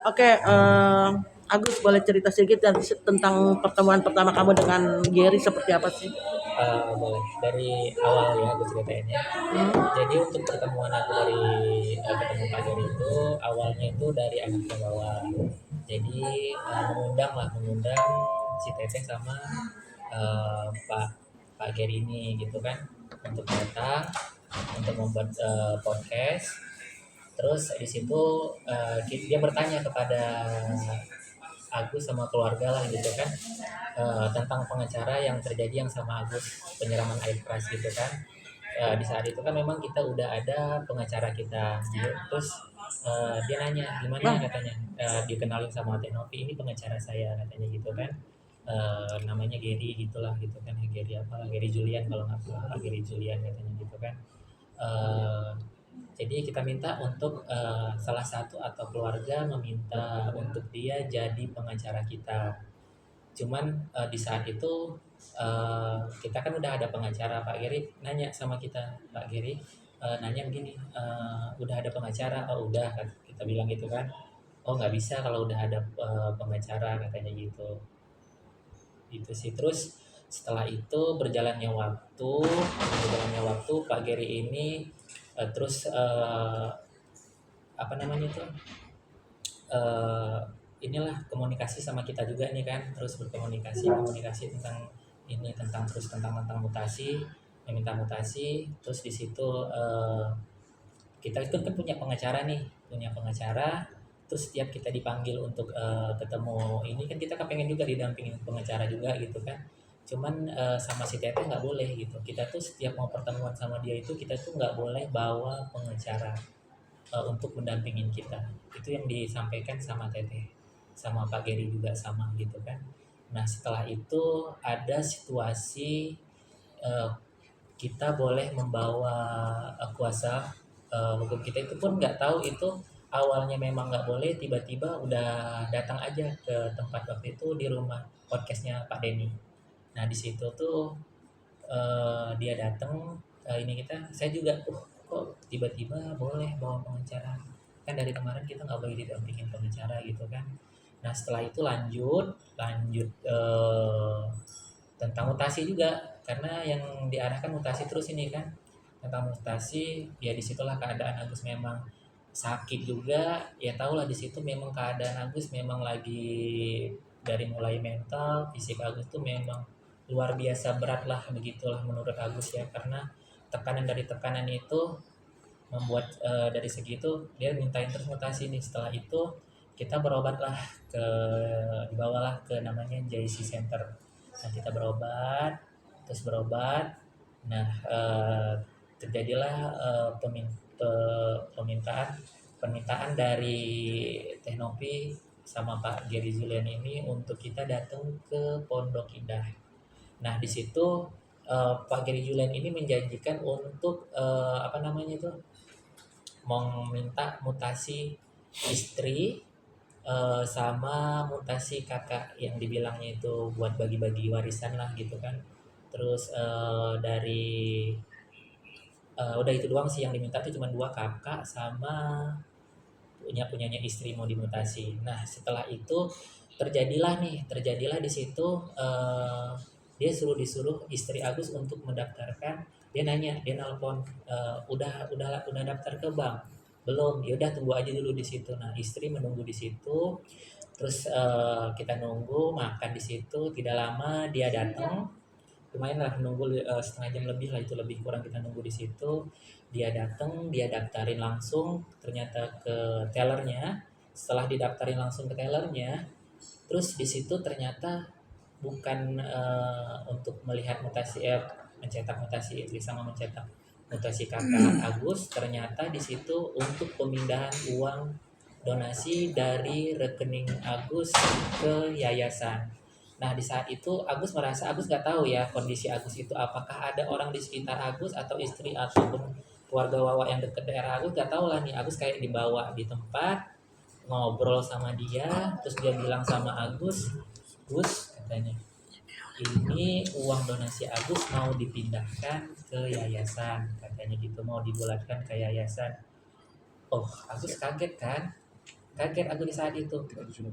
Oke, Agus boleh cerita sedikit tentang pertemuan pertama kamu dengan Gary seperti apa sih? Boleh dari awal ya aku ceritain ya. Hmm? Jadi untuk pertemuan aku dari ketemu Pak Gary itu awalnya itu dari anaknya bawah. Jadi mengundang si Teteh sama Pak Pak Gary ini gitu kan untuk datang untuk membuat podcast. Terus di situ dia bertanya kepada Agus sama keluarga lah gitu kan tentang pengacara yang terjadi yang sama Agus penyiraman air keras gitu kan. Di saat itu kan memang kita udah ada pengacara kita gitu. Terus dia nanya gimana Bang, katanya dikenalin sama Tenopi ini pengacara saya katanya gitu kan. Namanya Gary gitulah gitu kan. Gary apa Gary Julian kalau nggak salah Gary Julian katanya gitu kan. Eh, jadi kita minta untuk salah satu atau keluarga meminta untuk dia jadi pengacara kita. Cuman di saat itu kita kan udah ada pengacara. Pak Giri nanya sama kita, Pak Giri nanya begini, udah ada pengacara? Oh udah, kan kita bilang gitu kan. Oh nggak bisa kalau udah ada pengacara katanya gitu. Itu sih terus setelah itu berjalannya waktu Pak Giri ini terus apa namanya tuh eh, inilah komunikasi sama kita juga nih kan terus komunikasi tentang ini tentang mutasi meminta mutasi terus di situ kita itu kan punya pengacara terus setiap kita dipanggil untuk ketemu ini kan kita kepengen juga didampingin pengacara juga gitu kan cuman sama si Teteh nggak boleh gitu kita tuh setiap mau pertemuan sama dia itu kita tuh nggak boleh bawa pengacara untuk mendampingin kita. Itu yang disampaikan sama Teteh, sama Pak Geri juga sama gitu kan. Nah setelah itu ada situasi eh, kita boleh membawa kuasa hukum kita itu pun nggak tahu itu awalnya memang nggak boleh tiba-tiba udah datang aja ke tempat waktu itu di rumah podcastnya Pak Denny. Nah di situ tuh dia datang ini saya juga kok tiba-tiba boleh bawa pengacara kan dari kemarin kita nggak boleh didampingin pengacara gitu kan nah setelah itu lanjut tentang mutasi juga karena yang diarahkan mutasi terus ini kan tentang mutasi ya disitulah keadaan Agus memang sakit juga ya tahulah di situ memang keadaan Agus memang lagi dari mulai mental fisik Agus tuh memang luar biasa berat lah begitulah menurut Agus ya karena tekanan itu membuat dari segitu dia mintain terus mutasi nih setelah itu kita berobatlah ke dibawalah ke namanya JC Center nah kita berobat nah terjadilah permintaan permintaan dari Teknopi sama Pak Gary Zulian ini untuk kita datang ke Pondok Indah. Nah, di situ Pak Gary Julian ini menjanjikan untuk apa namanya itu mau minta mutasi istri sama mutasi kakak yang dibilangnya itu buat bagi-bagi warisan lah gitu kan. Terus dari udah itu doang sih yang diminta tuh cuma dua kakak sama punyanya istri mau dimutasi. Nah setelah itu terjadilah di situ dia disuruh istri Agus untuk mendaftarkan. Dia nelpon udah daftar ke bank belum ya udah tunggu aja dulu di situ nah istri menunggu di situ terus kita nunggu makan di situ tidak lama dia datang lumayan lah nunggu setengah jam lebih lah itu lebih kurang kita nunggu di situ dia datang dia daftarin langsung ternyata ke tellernya setelah didaftarin langsung ke tellernya terus di situ ternyata bukan untuk melihat mencetak mutasi istri sama mencetak mutasi kakak Agus ternyata di situ untuk pemindahan uang donasi dari rekening Agus ke yayasan. Nah di saat itu Agus nggak tahu ya kondisi Agus itu apakah ada orang di sekitar Agus atau istri ataupun keluarga Wawa yang dekat daerah Agus nggak tahu lah nih Agus kayak dibawa di tempat ngobrol sama dia terus dia bilang sama Gus katanya ini uang donasi Agus mau dipindahkan ke yayasan katanya gitu mau dibulatkan ke yayasan oh Agus kaget kan Kaget Agus di saat itu.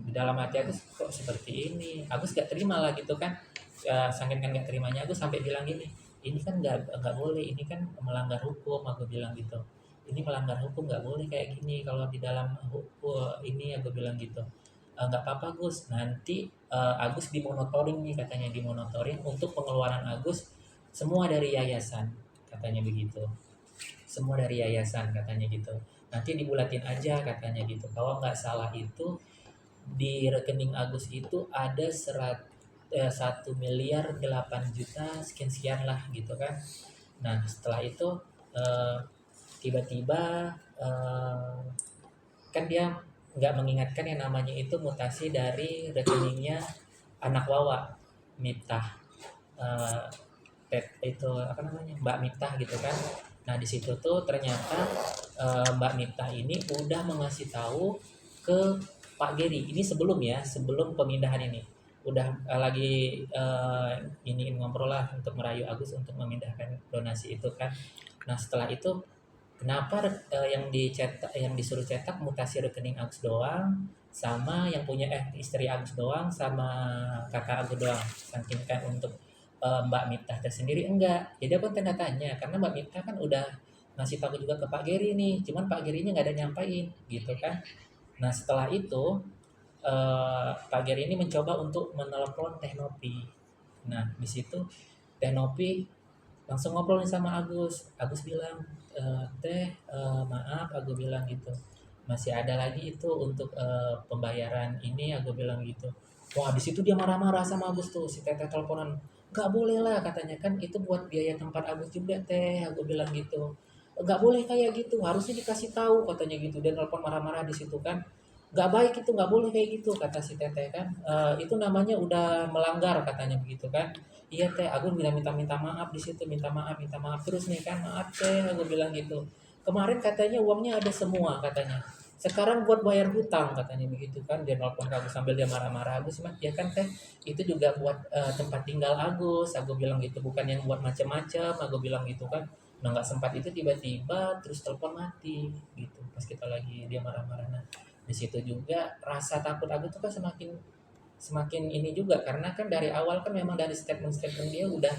Di dalam hati Agus kok seperti ini. Agus gak terima lah gitu kan. Saking kan gak terimanya Agus sampai bilang gini, ini kan nggak boleh, ini kan melanggar hukum. Aku bilang gitu, ini melanggar hukum, nggak boleh kayak gini kalau di dalam hukum ini. Aku bilang gitu. Nggak apa-apa Gus, nanti Agus dimonitoring nih, katanya dimonitoring untuk pengeluaran Agus semua dari yayasan, katanya begitu. Semua dari yayasan katanya gitu. Nanti dibulatin aja katanya gitu. Kalau nggak salah itu di rekening Agus itu ada 1 miliar 8 juta sekian-sekian lah gitu kan. Nah setelah itu eh, tiba-tiba kan dia nggak mengingatkan yang namanya itu mutasi dari rekeningnya anak Wawa, Miftah. Eh, itu apa namanya, Mbak Miftah gitu kan. Nah di situ tuh ternyata Mbak Miftah ini udah mengasih tahu ke Pak Geri ini sebelum ya, sebelum pemindahan ini udah lagi ini ngobrol lah untuk merayu Agus untuk memindahkan donasi itu kan. Nah setelah itu kenapa yang dicetak, yang disuruh cetak mutasi rekening Agus doang, sama yang punya istri Agus doang, sama kakak Agus doang, saking kan untuk Mbak Miftah tersendiri enggak. Jadi aku tanda tanya karena Mbak Miftah kan udah ngasih tahu juga ke Pak Geri nih, cuman Pak Gerinya nggak ada nyampain gitu kan. Nah setelah itu Pak Geri ini mencoba untuk menelepon Teh Nopi. Nah di situ Teh Nopi langsung ngobrol nih sama Agus. Agus bilang, Teh maaf, aku bilang gitu, masih ada lagi itu untuk pembayaran ini, aku bilang gitu. Wah di situ dia marah-marah sama Agus tuh, si Teteh teleponan, nggak boleh lah katanya, kan itu buat biaya tempat Agus juga Teh, aku bilang gitu. Nggak boleh kayak gitu, harusnya dikasih tahu katanya gitu. Dia telepon marah-marah di situ kan. Nggak baik itu, nggak boleh kayak gitu kata si Teteh kan. Itu namanya udah melanggar katanya begitu kan. Iya Teh, aku bilang minta maaf di situ, minta maaf terus nih kan, maaf Teh, aku bilang gitu. Kemarin katanya uangnya ada semua katanya. Sekarang buat bayar hutang katanya begitu kan. Dia nelpon ke Agus sambil dia marah-marah. Agus mah ya kan Teh, itu juga buat tempat tinggal Agus. Aku bilang gitu, bukan yang buat macam-macam. Aku bilang gitu kan. Nah nggak sempat itu tiba-tiba terus telepon mati gitu. Pas kita lagi dia marah-marah. Nah di situ juga rasa takut Agus tuh kan semakin semakin ini juga karena kan dari awal kan memang dari statement-statement dia udah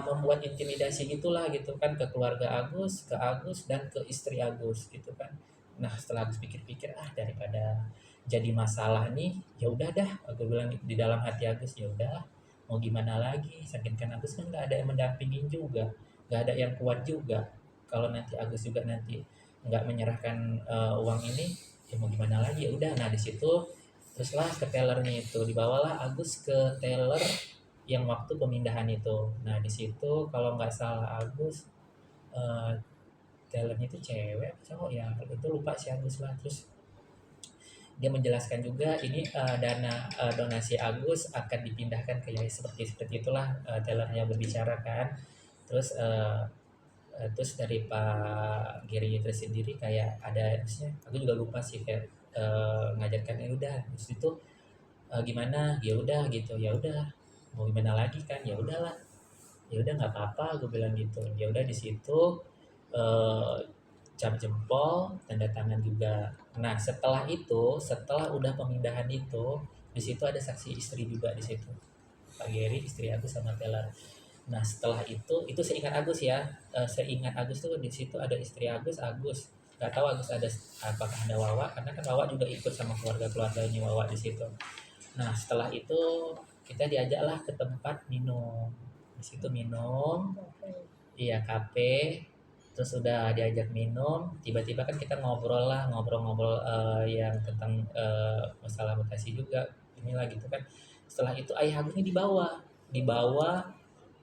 membuat intimidasi gitulah gitu kan ke keluarga Agus dan ke istri Agus gitu kan. Nah setelah Agus pikir-pikir daripada jadi masalah nih ya udah dah, aku bilang gitu. Di dalam hati Agus ya udah mau gimana lagi, saking kan Agus kan nggak ada yang mendampingin juga, nggak ada yang kuat juga. Kalau nanti Agus juga nanti nggak menyerahkan uang ini ya mau gimana lagi, ya udah. Nah di situ teruslah ke tellernya itu, dibawalah Agus ke teller yang waktu pemindahan itu. Nah di situ kalau nggak salah Agus eh, tellernya itu cewek apa cowok ya, itu lupa si Agus lah. Terus dia menjelaskan juga ini dana donasi Agus akan dipindahkan ke yayasan, seperti seperti itulah tellernya berbicara kan. Terus terus dari Pak Giri itu sendiri kayak ada, maksudnya aku juga lupa sih, kayak ngajarkan ya udah terus itu gimana ya udah gitu, ya udah mau gimana lagi kan, ya udahlah, ya udah nggak apa-apa gue bilang gitu. Ya udah di situ eh, cap jempol, tanda tangan juga. Nah setelah itu, setelah udah pemindahan itu, di situ ada saksi istri juga di situ, Pak Geri, istri Agus sama Teller. Nah setelah itu seingat Agus ya, seingat Agus tuh di situ ada istri Agus nggak tahu Agus ada apakah ada Wawa, karena kan Wawa juga ikut sama keluarganya Wawa di situ. Nah setelah itu kita diajaklah ke tempat minum, di situ minum, iya kafe. Terus udah diajak minum, tiba-tiba kan kita ngobrol lah, ngobrol-ngobrol yang tentang masalah mutasi juga inilah gitu kan. Setelah itu ayah Agus ini dibawa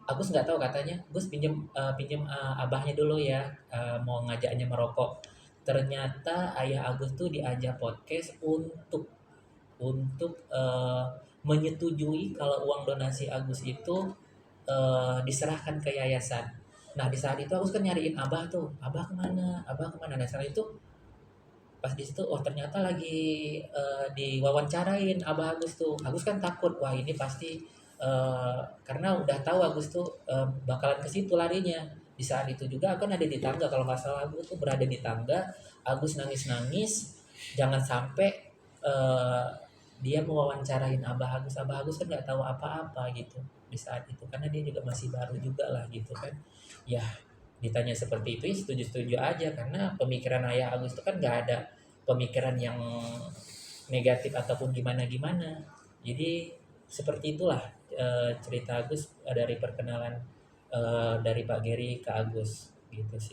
Agus nggak tahu, katanya Gus pinjem abahnya dulu ya, mau ngajaknya merokok. Ternyata ayah Agus tuh diajak podcast untuk menyetujui kalau uang donasi Agus itu diserahkan ke yayasan. Nah di saat itu Agus kan nyariin abah tuh, abah kemana. Nah setelah itu pas di situ oh ternyata lagi diwawancarain abah Agus tuh. Agus kan takut, wah ini pasti karena udah tahu Agus tuh bakalan ke situ larinya. Di saat itu juga aku kan ada di tangga, kalau nggak salah Agus tuh berada di tangga. Agus nangis-nangis jangan sampai eh, dia mewawancarain Abah Agus kan nggak tahu apa-apa gitu di saat itu karena dia juga masih baru juga lah gitu kan. Ya ditanya seperti itu ya setuju-setuju aja karena pemikiran Ayah Agus itu kan nggak ada pemikiran yang negatif ataupun gimana-gimana. Jadi seperti itulah cerita Agus dari perkenalan dari Pak Geri ke Agus gitu sih.